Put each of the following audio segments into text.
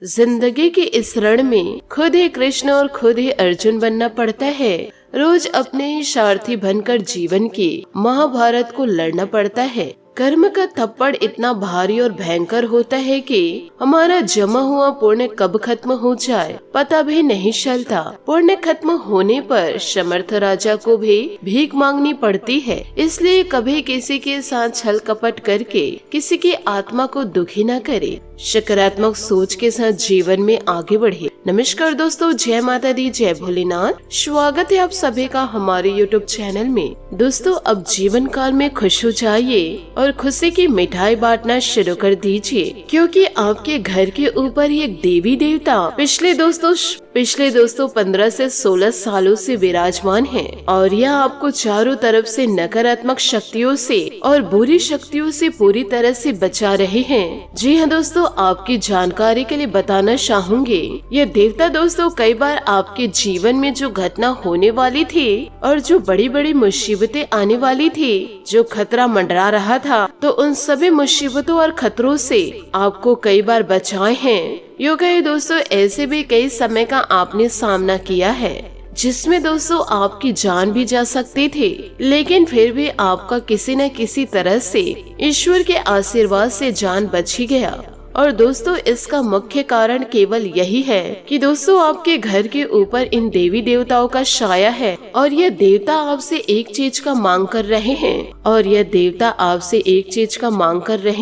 जिंदगी के इस रण में खुद ही कृष्ण और खुद ही अर्जुन बनना पड़ता है। रोज अपने सारथी बनकर जीवन की महाभारत को लड़ना पड़ता है। कर्म का थप्पड़ इतना भारी और भयंकर होता है कि हमारा जमा हुआ पुण्य कब खत्म हो जाए पता भी नहीं चलता। पुण्य खत्म होने पर समर्थ राजा को भी भीख मांगनी पड़ती है। इसलिए कभी किसी के साथ छल कपट करके किसी की आत्मा को दुखी न करे। सकारात्मक सोच के साथ जीवन में आगे बढ़े। नमस्कार दोस्तों, जय माता दी, जय भोलेनाथ। स्वागत है आप सभी का हमारे YouTube चैनल में। दोस्तों, अब जीवन काल में खुश हो जाइए और खुशी की मिठाई बांटना शुरू कर दीजिए, क्योंकि आपके घर के ऊपर एक देवी देवता पिछले दोस्तों 15 से 16 सालों से विराजमान है और यह आपको चारों तरफ से नकारात्मक शक्तियों से और बुरी शक्तियों से पूरी तरह से बचा रहे हैं। जी हाँ दोस्तों, आपकी जानकारी के लिए बताना चाहूंगी, यह देवता दोस्तों कई बार आपके जीवन में जो घटना होने वाली थी और जो बड़ी बड़ी मुसीबतें आने वाली थी, जो खतरा मंडरा रहा था, तो उन सभी मुसीबतों और खतरों से आपको कई बार बचाए हैं। यूँ कहे दोस्तों, ऐसे भी कई समय का आपने सामना किया है जिसमें दोस्तों आपकी जान भी जा सकती थी, लेकिन फिर भी आपका किसी न किसी तरह से ईश्वर के आशीर्वाद से जान बच ही गया। और दोस्तों, इसका मुख्य कारण केवल यही है कि दोस्तों आपके घर के ऊपर इन देवी देवताओं का साया है और यह देवता आपसे एक चीज का मांग कर रहे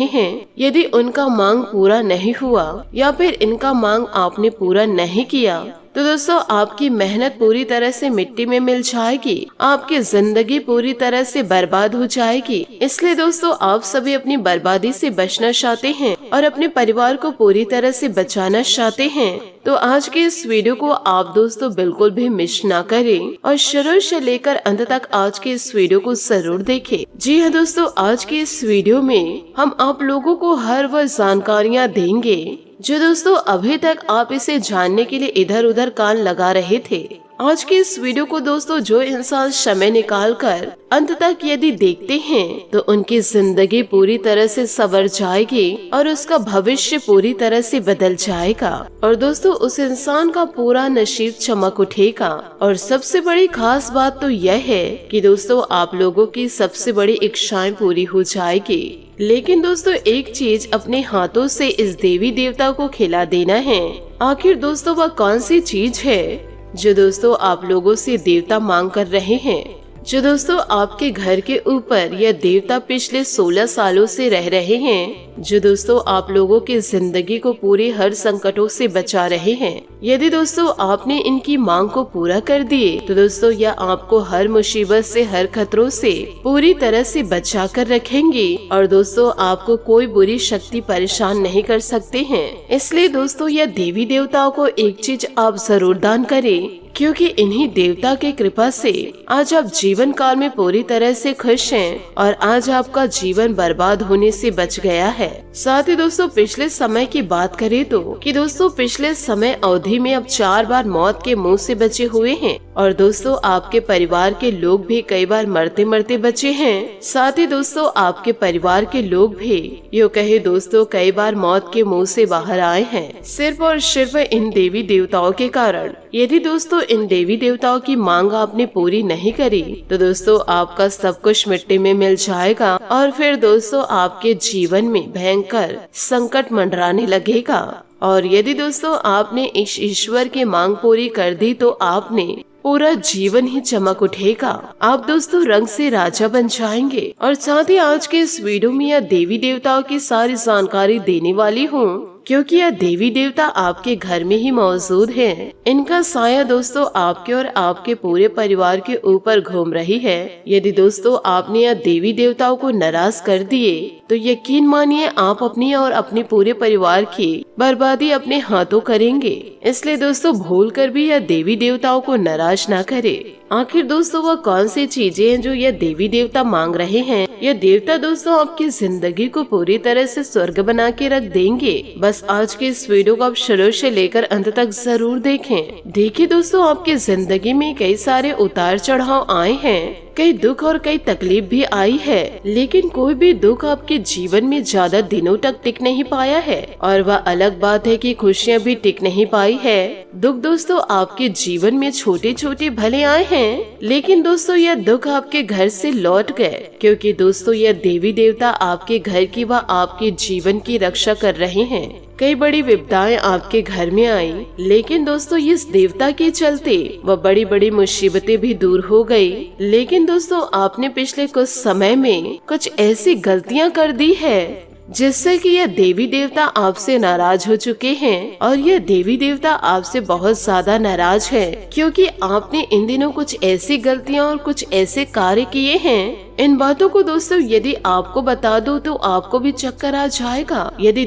हैं। यदि उनका मांग पूरा नहीं हुआ या फिर इनका मांग आपने पूरा नहीं किया तो दोस्तों आपकी मेहनत पूरी तरह से मिट्टी में मिल जाएगी, आपकी जिंदगी पूरी तरह से बर्बाद हो जाएगी। इसलिए दोस्तों आप सभी अपनी बर्बादी से बचना चाहते हैं और अपने परिवार को पूरी तरह से बचाना चाहते हैं, तो आज के इस वीडियो को आप दोस्तों बिल्कुल भी मिस ना करें और शुरू से लेकर अंत तक आज के इस वीडियो को जरूर देखें। जी हाँ दोस्तों, आज के इस वीडियो में हम आप लोगों को हर वह जानकारियाँ देंगे जो दोस्तों अभी तक आप इसे जानने के लिए इधर उधर कान लगा रहे थे। आज के इस वीडियो को दोस्तों जो इंसान समय निकाल कर अंत तक यदि देखते हैं तो उनकी जिंदगी पूरी तरह से संवर जाएगी और उसका भविष्य पूरी तरह से बदल जाएगा और दोस्तों उस इंसान का पूरा नसीब चमक उठेगा। और सबसे बड़ी खास बात तो यह है कि दोस्तों आप लोगों की सबसे बड़ी इच्छाएं पूरी हो जाएगी। लेकिन दोस्तों एक चीज अपने हाथों से इस देवी देवता को खिला देना है। आखिर दोस्तों वह कौन सी चीज है जो दोस्तों आप लोगों से देवता मांग कर रहे हैं, जो दोस्तों आपके घर के ऊपर यह देवता पिछले 16 सालों से रह रहे हैं, जो दोस्तों आप लोगों की जिंदगी को पूरे हर संकटों से बचा रहे हैं। यदि दोस्तों आपने इनकी मांग को पूरा कर दिए तो दोस्तों यह आपको हर मुसीबत से, हर खतरों से पूरी तरह से बचा कर रखेंगे और दोस्तों आपको कोई बुरी शक्ति परेशान नहीं कर सकते हैं। इसलिए दोस्तों यह देवी देवताओं को एक चीज आप जरूर दान करें, क्योंकि इन्हीं देवता के कृपा से आज आप जीवन काल में पूरी तरह से खुश हैं और आज आपका जीवन बर्बाद होने से बच गया है। साथ ही दोस्तों पिछले समय की बात करें तो कि दोस्तों पिछले समय अवधि में अब 4 बार मौत के मुंह से बचे हुए हैं और दोस्तों आपके परिवार के लोग भी कई बार मरते मरते बचे हैं। साथ ही दोस्तों आपके परिवार के लोग भी यूँ कहे दोस्तों कई बार मौत के मुंह से बाहर आए हैं, सिर्फ और सिर्फ इन देवी देवताओं के कारण। यदि दोस्तों इन देवी देवताओं की मांग आपने पूरी नहीं करी तो दोस्तों आपका सब कुछ मिट्टी में मिल जाएगा और फिर दोस्तों आपके जीवन में भयंकर संकट मंडराने लगेगा। और यदि दोस्तों आपने इस ईश्वर की मांग पूरी कर दी तो आपने पूरा जीवन ही चमक उठेगा। आप दोस्तों रंग से राजा बन जाएंगे। और साथ ही आज के इस वीडियो में यह देवी देवताओं की सारी जानकारी देने वाली हूँ, क्योंकि यह देवी देवता आपके घर में ही मौजूद है। इनका साया दोस्तों आपके और आपके पूरे परिवार के ऊपर घूम रही है। यदि दोस्तों आपने यह देवी देवताओं को नाराज कर दिए तो यकीन मानिए आप अपनी और अपने पूरे परिवार की बर्बादी अपने हाथों करेंगे। इसलिए दोस्तों भूल कर भी यह देवी देवताओं को नाराज ना करे। आखिर दोस्तों वह कौन सी चीजें हैं जो यह देवी देवता मांग रहे हैं। यह देवता दोस्तों आपकी जिंदगी को पूरी तरह से स्वर्ग बना के रख देंगे। बस आज के इस वीडियो को आप शुरू से लेकर अंत तक जरूर देखें। देखिए दोस्तों आपकी जिंदगी में कई सारे उतार चढ़ाव आए हैं, कई दुख और कई तकलीफ भी आई है, लेकिन कोई भी दुख आपके जीवन में ज्यादा दिनों तक टिक नहीं पाया है। और वह अलग बात है कि खुशियाँ भी टिक नहीं पाई है। दुख दोस्तों आपके जीवन में छोटे छोटे भले आए हैं, लेकिन दोस्तों यह दुख आपके घर से लौट गए, क्योंकि दोस्तों यह देवी देवता आपके घर की व आपके जीवन की रक्षा कर रहे हैं। कई बड़ी विपदाएं आपके घर में आई, लेकिन दोस्तों इस देवता के चलते वह बड़ी बड़ी मुसीबतें भी दूर हो गई। लेकिन दोस्तों आपने पिछले कुछ समय में कुछ ऐसी गलतियां कर दी है जिससे कि यह देवी देवता आपसे नाराज हो चुके हैं, और यह देवी देवता आपसे बहुत ज्यादा नाराज है, क्योंकि आपने इन दिनों कुछ ऐसी गलतियां और कुछ ऐसे कार्य किए हैं। इन बातों को दोस्तों यदि आपको बता दूं तो आपको भी चक्कर आ जाएगा। यदि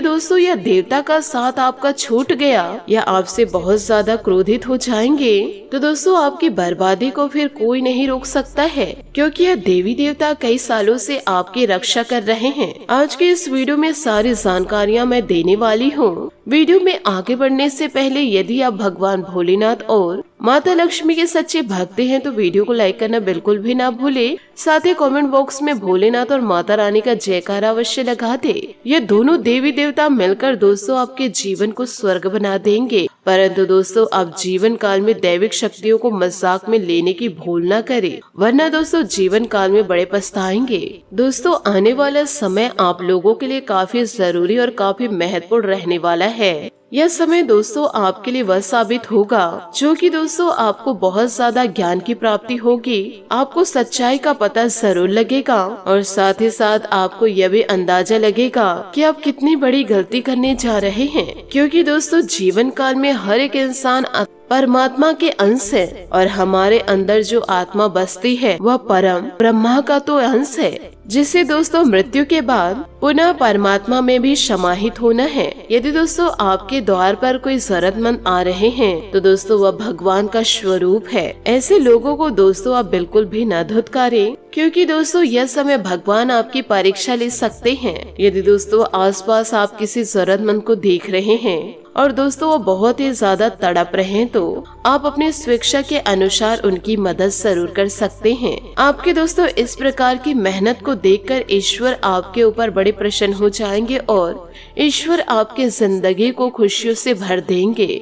दोस्तों यह देवता का साथ आपका छूट गया या आपसे बहुत ज्यादा क्रोधित हो जाएंगे, तो दोस्तों आपकी बर्बादी को फिर कोई नहीं रोक सकता है, क्योंकि यह देवी देवता कई सालों से आपकी रक्षा कर रहे हैं। आज के इस वीडियो में सारी जानकारियाँ मैं देने वाली हूँ। वीडियो में आगे बढ़ने से पहले यदि आप भगवान भोलेनाथ और माता लक्ष्मी के सच्चे भक्त हैं तो वीडियो को लाइक करना बिल्कुल भी ना भूले। साथ ही कमेंट बॉक्स में भोलेनाथ और माता रानी का जयकारा अवश्य लगा दे। ये दोनों देवी देवता मिलकर दोस्तों आपके जीवन को स्वर्ग बना देंगे। परंतु दोस्तों आप जीवन काल में दैविक शक्तियों को मजाक में लेने की भूल न करें, वरना दोस्तों जीवन काल में बड़े पछताएंगे। दोस्तों आने वाला समय आप लोगों के लिए काफी जरूरी और काफी महत्वपूर्ण रहने वाला है। यह समय दोस्तों आपके लिए वह साबित होगा जो कि दोस्तों आपको बहुत ज्यादा ज्ञान की प्राप्ति होगी। आपको सच्चाई का पता जरूर लगेगा और साथ ही साथ आपको यह भी अंदाजा लगेगा कि आप कितनी बड़ी गलती करने जा रहे हैं, क्योंकि दोस्तों जीवन काल में हर एक इंसान परमात्मा के अंश है, और हमारे अंदर जो आत्मा बसती है वह परम ब्रह्मा का तो अंश है, जिसे दोस्तों मृत्यु के बाद पुनः परमात्मा में भी समाहित होना है। यदि दोस्तों आपके द्वार पर कोई जरूरतमंद आ रहे हैं तो दोस्तों वह भगवान का स्वरूप है। ऐसे लोगों को दोस्तों आप बिल्कुल भी न धुतकारें, क्योंकि दोस्तों यह समय भगवान आपकी परीक्षा ले सकते हैं। यदि दोस्तों आसपास आप किसी जरूरतमंद को देख रहे हैं और दोस्तों वो बहुत ही ज्यादा तड़प रहे हैं तो आप अपनी स्वेच्छा के अनुसार उनकी मदद जरूर कर सकते हैं। आपके दोस्तों इस प्रकार की मेहनत को देखकर ईश्वर आपके ऊपर बड़े प्रसन्न हो जाएंगे और ईश्वर आपके जिंदगी को खुशियों से भर देंगे।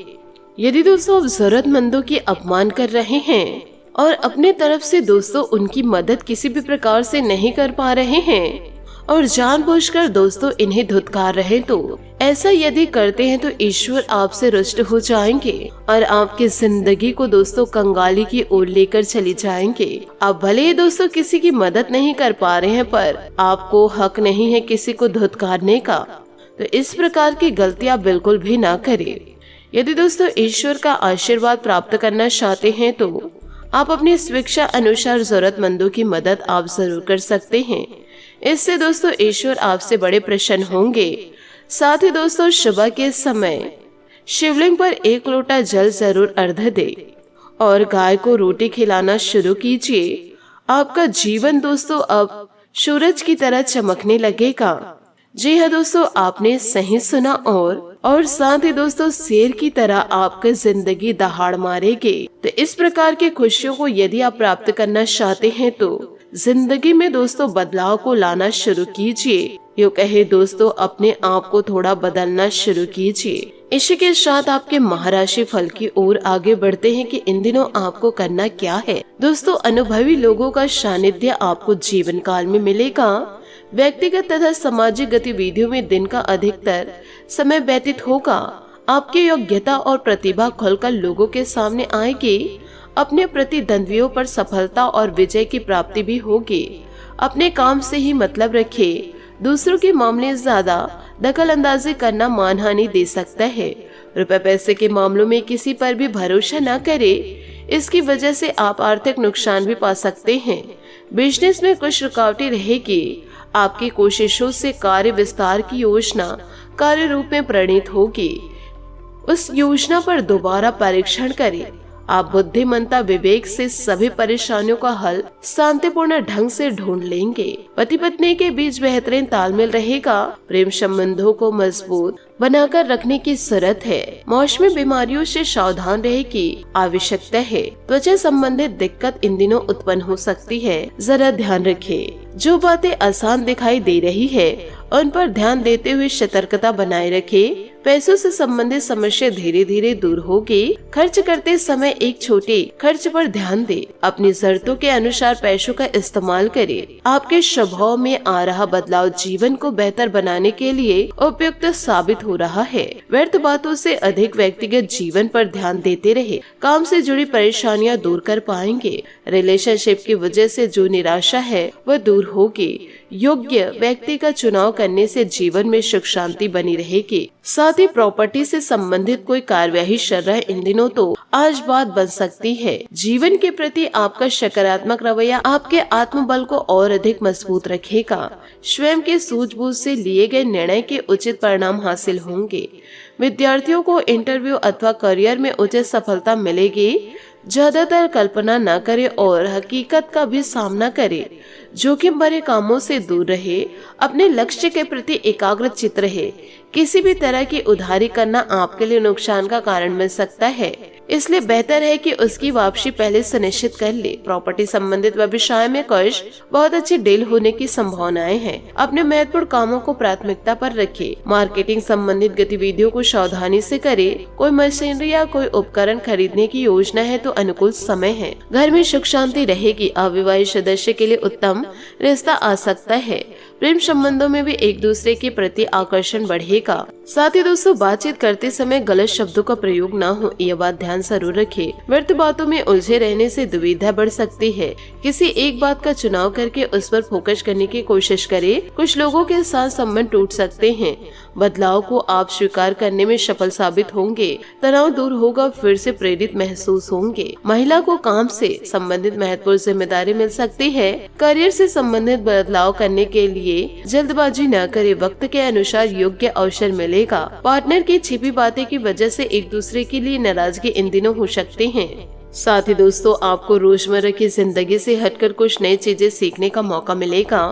यदि दोस्तों आप जरूरतमंदों की अपमान कर रहे हैं और अपने तरफ से दोस्तों उनकी मदद किसी भी प्रकार से नहीं कर पा रहे हैं और जानबूझकर दोस्तों इन्हें धुतकार रहे, तो ऐसा यदि करते हैं तो ईश्वर आपसे रुष्ट हो जाएंगे और आपकी जिंदगी को दोस्तों कंगाली की ओर लेकर चले जाएंगे। आप भले ही दोस्तों किसी की मदद नहीं कर पा रहे हैं, पर आपको हक नहीं है किसी को धुतकारने का, तो इस प्रकार की गलती आप बिल्कुल भी ना करें। यदि दोस्तों ईश्वर का आशीर्वाद प्राप्त करना चाहते हैं तो आप अपनी स्वेच्छा अनुसार जरूरतमंदों की मदद आप जरूर कर सकते हैं। इससे दोस्तों ईश्वर आपसे बड़े प्रसन्न होंगे। साथ ही दोस्तों सुबह के समय शिवलिंग पर 1 लोटा जल जरूर अर्घ दे और गाय को रोटी खिलाना शुरू कीजिए। आपका जीवन दोस्तों अब सूरज की तरह चमकने लगेगा। जी हाँ दोस्तों, आपने सही सुना और साथ ही दोस्तों शेर की तरह आपकी जिंदगी दहाड़ मारेगी। तो इस प्रकार की खुशियों को यदि आप प्राप्त करना चाहते हैं तो जिंदगी में दोस्तों बदलाव को लाना शुरू कीजिए। यूँ कहे दोस्तों अपने आप को थोड़ा बदलना शुरू कीजिए। इसी के साथ आपके महाराशि फल की ओर आगे बढ़ते हैं कि इन दिनों आपको करना क्या है। दोस्तों अनुभवी लोगों का सानिध्य आपको जीवन काल में मिलेगा। व्यक्तिगत तथा सामाजिक गतिविधियों में दिन का अधिकतर समय व्यतीत होगा। आपकी योग्यता और प्रतिभा खुलकर लोगों के सामने आएगी। अपने प्रतिद्वंद्वियों पर सफलता और विजय की प्राप्ति भी होगी। अपने काम से ही मतलब रखिए। दूसरों के मामले ज्यादा दखल अंदाजी करना मानहानि दे सकता है। रुपए पैसे के मामलों में किसी पर भी भरोसा न करें, इसकी वजह से आप आर्थिक नुकसान भी पा सकते हैं। बिजनेस में कुछ रुकावटें रहेगी। आपकी कोशिशों से कार्य विस्तार की योजना कार्य रूप में परिणित होगी। उस योजना पर दोबारा परीक्षण करें। आप बुद्धिमत्ता विवेक से सभी परेशानियों का हल शांतिपूर्ण ढंग से ढूंढ लेंगे। पति पत्नी के बीच बेहतरीन तालमेल रहेगा। प्रेम संबंधों को मजबूत बनाकर रखने की जरूरत है। मौसमी बीमारियों से सावधान रहने की आवश्यकता है। त्वचा संबंधित दिक्कत इन दिनों उत्पन्न हो सकती है, जरा ध्यान रखें। जो बातें आसान दिखाई दे रही है उन पर ध्यान देते हुए सतर्कता बनाए रखें। पैसों से संबंधित समस्या धीरे धीरे दूर होगी। खर्च करते समय एक छोटे खर्च पर ध्यान दें। अपनी जरूरतों के अनुसार पैसों का इस्तेमाल करें। आपके स्वभाव में आ रहा बदलाव जीवन को बेहतर बनाने के लिए उपयुक्त साबित हो रहा है। व्यर्थ बातों से अधिक व्यक्तिगत जीवन पर ध्यान देते रहे। काम से जुड़ी परेशानियां दूर कर पाएंगे। रिलेशनशिप की वजह से जो निराशा है वह दूर होगी। योग्य व्यक्ति का चुनाव करने से जीवन में सुख शांति बनी रहेगी। साथ ही प्रॉपर्टी से संबंधित कोई कार्यवाही चल रहा है इन दिनों तो आज बात बन सकती है। जीवन के प्रति आपका सकारात्मक रवैया आपके आत्मबल को और अधिक मजबूत रखेगा। स्वयं के सूझबूझ से लिए गए निर्णय के उचित परिणाम हासिल होंगे। विद्यार्थियों को इंटरव्यू अथवा करियर में उचित सफलता मिलेगी। ज्यादातर कल्पना न करे और हकीकत का भी सामना करे। जोखिम भरे कामों से दूर रहे। अपने लक्ष्य के प्रति एकाग्रचित्त रहे। किसी भी तरह की उधारी करना आपके लिए नुकसान का कारण बन सकता है, इसलिए बेहतर है कि उसकी वापसी पहले सुनिश्चित कर ले। प्रॉपर्टी संबंधित व्यवसाय में कुछ बहुत अच्छी डील होने की संभावनाएं हैं। अपने महत्वपूर्ण कामों को प्राथमिकता पर रखें। मार्केटिंग संबंधित गतिविधियों को सावधानी से करें। कोई मशीनरी या कोई उपकरण खरीदने की योजना है तो अनुकूल समय है। घर में सुख शांति रहेगी। अविवाहित सदस्य के लिए उत्तम रिश्ता आ सकता है। प्रेम संबंधों में भी एक दूसरे के प्रति आकर्षण बढ़ेगा। साथ ही दोस्तों, बातचीत करते समय गलत शब्दों का प्रयोग न हो, यह बात ध्यान जरूर रखें। व्यर्थ बातों में उलझे रहने से दुविधा बढ़ सकती है। किसी एक बात का चुनाव करके उस पर फोकस करने की कोशिश करें। कुछ लोगों के साथ संबंध टूट सकते हैं। बदलाव को आप स्वीकार करने में सफल साबित होंगे। तनाव दूर होगा, फिर से प्रेरित महसूस होंगे। महिला को काम से संबंधित महत्वपूर्ण जिम्मेदारी मिल सकती है। करियर से संबंधित बदलाव करने के लिए जल्दबाजी न करें। वक्त के अनुसार योग्य अवसर मिलेगा। पार्टनर की छिपी बातें की वजह से एक दूसरे के लिए नाराजगी इन दिनों हो सकते हैं। साथ ही दोस्तों, आपको रोजमर्रा की जिंदगी से हटकर कुछ नई चीजें सीखने का मौका मिलेगा।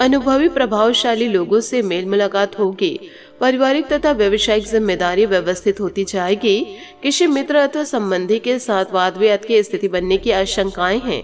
अनुभवी प्रभावशाली लोगों से मेल मुलाकात होगी। पारिवारिक तथा व्यवसायिक जिम्मेदारी व्यवस्थित होती जाएगी। किसी मित्र अथवा संबंधी के साथ वाद विवाद की स्थिति बनने की आशंकाएं हैं।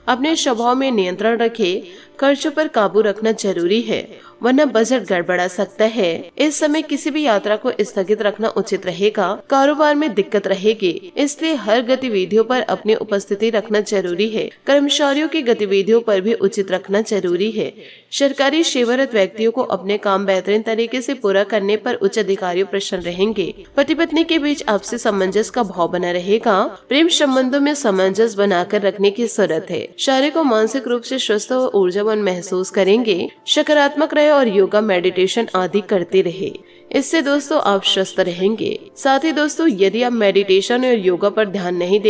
अपने स्वभाव में नियंत्रण रखें। खर्चों पर काबू रखना जरूरी है, वरना बजट गड़बड़ा सकता है। इस समय किसी भी यात्रा को स्थगित रखना उचित रहेगा। कारोबार में दिक्कत रहेगी, इसलिए हर गतिविधियों पर अपनी उपस्थिति रखना जरूरी है। कर्मचारियों की गतिविधियों पर भी उचित रखना जरूरी है। सरकारी सेवारत व्यक्तियों को अपने काम बेहतरीन तरीके से पूरा करने पर उच्च अधिकारियों प्रसन्न रहेंगे। पति पत्नी के बीच आपसी सामंजस्य का भाव बना रहेगा। प्रेम संबंधों में सामंजस्य बनाकर रखने की जरूरत है। शारीरिक और मानसिक रूप से स्वस्थ और ऊर्जावान महसूस करेंगे। सकारात्मक रहे और योगा मेडिटेशन आदि करते रहे। इससे दोस्तों आप स्वस्थ रहेंगे। साथ ही दोस्तों, यदि आप मेडिटेशन और योगा पर ध्यान नहीं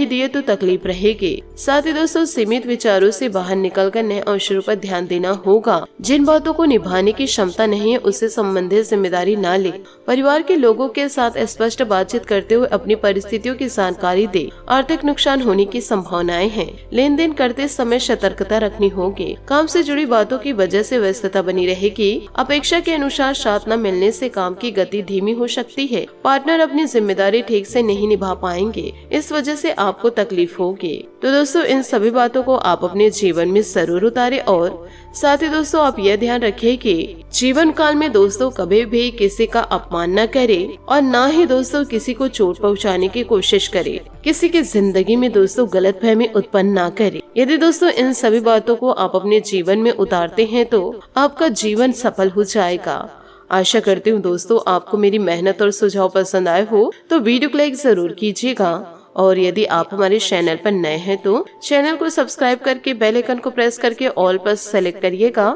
दिए तो तकलीफ रहेगी। साथ ही दोस्तों, सीमित विचारों से बाहर निकलकर नए अवसरों पर ध्यान देना होगा। जिन बातों को निभाने की क्षमता नहीं है उससे संबंधित जिम्मेदारी न ले। परिवार के लोगों के साथ स्पष्ट बातचीत करते हुए अपनी परिस्थितियों की जानकारी दे। आर्थिक नुकसान होने की संभावनाएं हैं। लेन देन करते समय सतर्कता रखनी होगी। काम से जुड़ी बातों की वजह से व्यस्तता बनी रहेगी। अपेक्षा के अनुसार साथ न मिलने से काम की गति धीमी हो सकती है। पार्टनर अपनी जिम्मेदारी ठीक से नहीं निभा पाएंगे, इस वजह से आपको तकलीफ होगी। तो दोस्तों, इन सभी बातों को आप अपने जीवन में जरूर उतारें। और साथ ही दोस्तों, आप यह ध्यान रखें कि जीवन काल में दोस्तों कभी भी किसी का अपमान न करें और न ही दोस्तों किसी को चोट पहुंचाने की कोशिश करें। किसी की जिंदगी में दोस्तों गलतफहमी उत्पन्न न करें। यदि दोस्तों इन सभी बातों को आप अपने जीवन में उतारते हैं तो आपका जीवन सफल हो जाएगा। आशा करती हूँ दोस्तों आपको मेरी मेहनत और सुझाव पसंद आए हो तो वीडियो को लाइक जरूर कीजिएगा। और यदि आप हमारे चैनल पर नए हैं तो चैनल को सब्सक्राइब करके बेल आइकन को प्रेस करके ऑल पर सेलेक्ट करिएगा,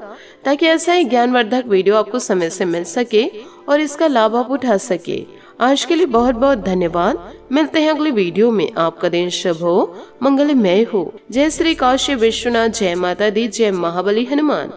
ताकि ऐसा ही ज्ञानवर्धक वीडियो आपको समय से मिल सके और इसका लाभ आप उठा सके। आज के लिए बहुत बहुत धन्यवाद। मिलते हैं अगले वीडियो में। आपका दिन शुभ हो, मंगलमय हो। जय श्री काशी विश्वनाथ, जय माता दी, जय महाबली हनुमान।